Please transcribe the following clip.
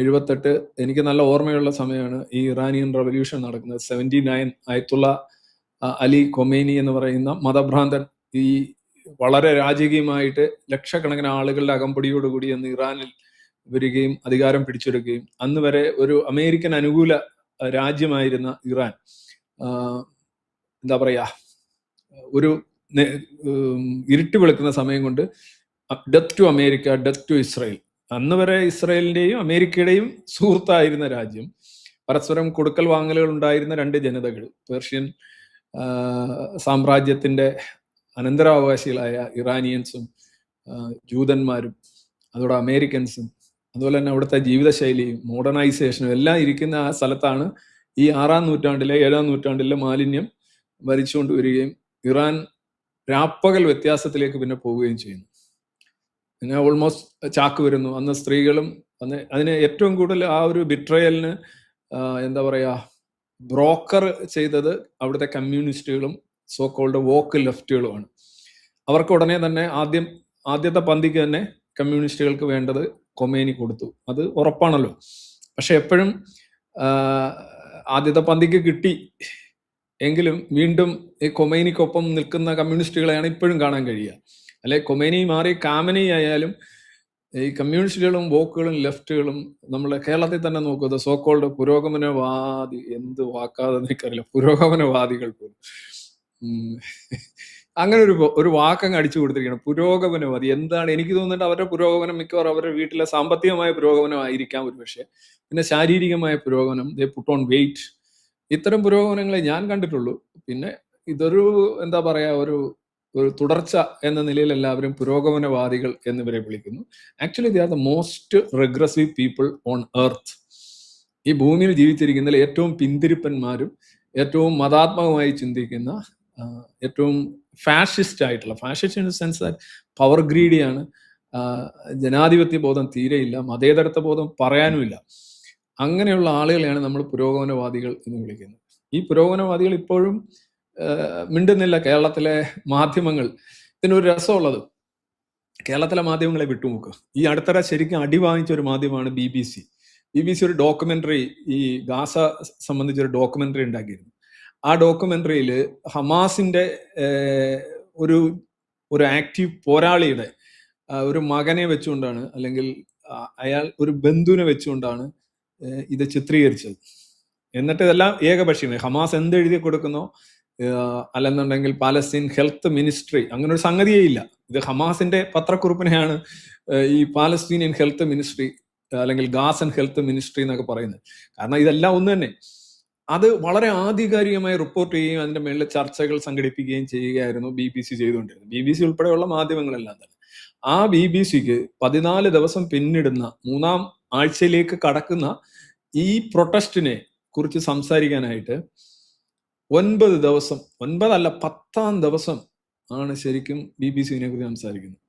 78 എനിക്ക് നല്ല ഓർമ്മയുള്ള സമയമാണ് ഈ ഇറാനിയൻ റവല്യൂഷൻ നടക്കുന്നത്. 79 ആയത്തുള്ള അലി കൊമേനി എന്ന് പറയുന്ന മതഭ്രാന്തൻ ഈ വളരെ രാജകീയമായിട്ട് ലക്ഷക്കണക്കിന് ആളുകളുടെ അകമ്പടിയോടുകൂടി അന്ന് ഇറാനിൽ വരികയും അധികാരം പിടിച്ചെടുക്കുകയും അന്ന് വരെ ഒരു അമേരിക്കൻ അനുകൂല രാജ്യമായിരുന്ന ഇറാൻ എന്താ പറയാ ഒരു ഇരുട്ടി വെളുക്കുന്ന സമയം കൊണ്ട് death to America, death to Israel. അന്ന് വരെ ഇസ്രായേലിന്റെയും അമേരിക്കയുടെയും സുഹൃത്തായിരുന്ന രാജ്യം, പരസ്പരം കൊടുക്കൽ വാങ്ങലുകൾ ഉണ്ടായിരുന്ന രണ്ട് ജനതകൾ, പേർഷ്യൻ സാമ്രാജ്യത്തിന്റെ അനന്തരാവകാശികളായ ഇറാനിയൻസും ജൂതന്മാരും അതോടെ അമേരിക്കൻസും അതുപോലെ തന്നെ അവിടുത്തെ ജീവിതശൈലിയും മോഡേണൈസേഷനും എല്ലാം ഇരിക്കുന്ന ആ സ്ഥലത്താണ് ഈ 6-ാം നൂറ്റാണ്ടിലെ 7-ാം നൂറ്റാണ്ടിലെ മാലിന്യം ഭരിച്ചുകൊണ്ട് വരികയും ഇറാൻ രാപ്പകൽ വ്യത്യാസത്തിലേക്ക് പിന്നെ പോവുകയും ചെയ്യുന്നു. പിന്നെ ഓൾമോസ്റ്റ് ചാക്ക് വരുന്നു. അന്ന് സ്ത്രീകളും അതിന് ഏറ്റവും കൂടുതൽ ആ ഒരു ബിട്രയലിന് എന്താ പറയാ ബ്രോക്കർ ചെയ്തത് അവിടുത്തെ കമ്മ്യൂണിസ്റ്റുകളും സോ കോൾഡ് വോക്ക് ലെഫ്റ്റുകളുമാണ്. അവർക്ക് ഉടനെ തന്നെ ആദ്യത്തെ പന്തിക്ക് തന്നെ കമ്മ്യൂണിസ്റ്റുകൾക്ക് വേണ്ടത് കൊമേനി കൊടുത്തു. അത് ഉറപ്പാണല്ലോ. പക്ഷെ എപ്പോഴും ആദ്യത്തെ പന്തിക്ക് കിട്ടി എങ്കിലും വീണ്ടും ഈ കൊമേനിക്കൊപ്പം നിൽക്കുന്ന കമ്മ്യൂണിസ്റ്റുകളെയാണ് ഇപ്പോഴും കാണാൻ കഴിയുക. അല്ലെ കൊമേനി മാറി കാമനി ആയാലും ഈ കമ്മ്യൂണിസ്റ്റുകളും വോക്കുകളും ലെഫ്റ്റുകളും നമ്മളെ കേരളത്തിൽ തന്നെ നോക്കുക, സോക്കോൾഡ് പുരോഗമനവാദി, എന്ത് വാക്കാതെ എനിക്കറിയില്ല, പുരോഗമനവാദികൾ പോലും അങ്ങനെ ഒരു വാക്കങ്ങ് അടിച്ചു കൊടുത്തിരിക്കണം, പുരോഗമനവാദി. എന്താണ് എനിക്ക് തോന്നുന്നുണ്ട് അവരുടെ പുരോഗമനം മിക്കവാറും അവരുടെ വീട്ടിലെ സാമ്പത്തികമായ പുരോഗമനമായിരിക്കാം ഒരു പക്ഷേ, പിന്നെ ശാരീരികമായ പുരോഗമനം, ദേ പുട്ട് ഓൺ വെയിറ്റ്, ഇത്തരം പുരോഗമനങ്ങളെ ഞാൻ കണ്ടിട്ടുള്ളൂ. പിന്നെ ഇതൊരു എന്താ പറയാ ഒരു തുടർച്ച എന്ന നിലയിൽ എല്ലാവരും പുരോഗമനവാദികൾ എന്നിവരെ വിളിക്കുന്നു. Actually they are the most regressive people on earth. ഈ ഭൂമിയിൽ ജീവിച്ചിരിക്കുന്നതിൽ ഏറ്റവും പിന്തിരിപ്പന്മാരും ഏറ്റവും മതാത്മകമായി ചിന്തിക്കുന്ന ഏറ്റവും ഫാഷിസ്റ്റ് ആയിട്ടുള്ള, fascist in the sense that power ഗ്രീഡിയാണ്, ജനാധിപത്യ ബോധം തീരെയില്ല, മതേതരത്വ ബോധം പറയാനുമില്ല. അങ്ങനെയുള്ള ആളുകളെയാണ് നമ്മൾ പുരോഗമനവാദികൾ എന്ന് വിളിക്കുന്നത്. ഈ പുരോഗമനവാദികൾ ഇപ്പോഴും മിണ്ടുന്നില്ല. കേരളത്തിലെ മാധ്യമങ്ങൾ, ഇതിനൊരു രസമുള്ളത്, കേരളത്തിലെ മാധ്യമങ്ങളെ വിട്ടുനോക്കുക. ഈ അടുത്തിടെ ശരിക്കും അടി വാങ്ങിച്ച ഒരു മാധ്യമമാണ് BBC. BBC ഒരു ഡോക്യുമെന്ററി, ഈ ഗാസ സംബന്ധിച്ചൊരു ഡോക്യുമെന്ററി ഉണ്ടാക്കിയിരുന്നു. ആ ഡോക്യുമെന്ററിയിൽ ഹമാസിന്റെ ഒരു ആക്റ്റീവ് പോരാളിയുടെ ഒരു മകനെ വെച്ചുകൊണ്ടാണ്, അല്ലെങ്കിൽ അയാൾ ഒരു ബന്ധുവിനെ വെച്ചുകൊണ്ടാണ് ഇത് ചിത്രീകരിച്ചത്. എന്നിട്ട് ഇതെല്ലാം ഏകപക്ഷീയമായി ഹമാസ് എന്തെഴുതി കൊടുക്കുന്നോ, അല്ലെന്നുണ്ടെങ്കിൽ പാലസ്തീൻ ഹെൽത്ത് മിനിസ്ട്രി, അങ്ങനെ ഒരു സംഗതിയേ ഇല്ല. ഇത് ഹമാസിന്റെ പത്രക്കുറിപ്പിനെയാണ് ഈ പാലസ്തീനിയൻ ഹെൽത്ത് മിനിസ്ട്രി അല്ലെങ്കിൽ ഗാസൻ ഹെൽത്ത് മിനിസ്ട്രി എന്നൊക്കെ പറയുന്നത്. കാരണം ഇതെല്ലാം ഒന്ന് തന്നെ. അത് വളരെ ആധികാരികമായി റിപ്പോർട്ട് ചെയ്യുകയും അതിന്റെ മേളിൽ ചർച്ചകൾ സംഘടിപ്പിക്കുകയും ചെയ്യുകയായിരുന്നു BBC ചെയ്തുകൊണ്ടിരുന്നത്. BBC ഉൾപ്പെടെയുള്ള മാധ്യമങ്ങളെല്ലാം തന്നെ. ആ BBCക്ക് 14 ദിവസം പിന്നിടുന്ന 3-ാം ആഴ്ചയിലേക്ക് കടക്കുന്ന ഈ പ്രൊട്ടസ്റ്റിനെ കുറിച്ച് സംസാരിക്കാനായിട്ട് 9 ദിവസം, 9 അല്ല 10-ാം ദിവസം ആണ് ശരിക്കും BBC ഇതിനെ കുറിച്ച് സംസാരിക്കുന്നത്.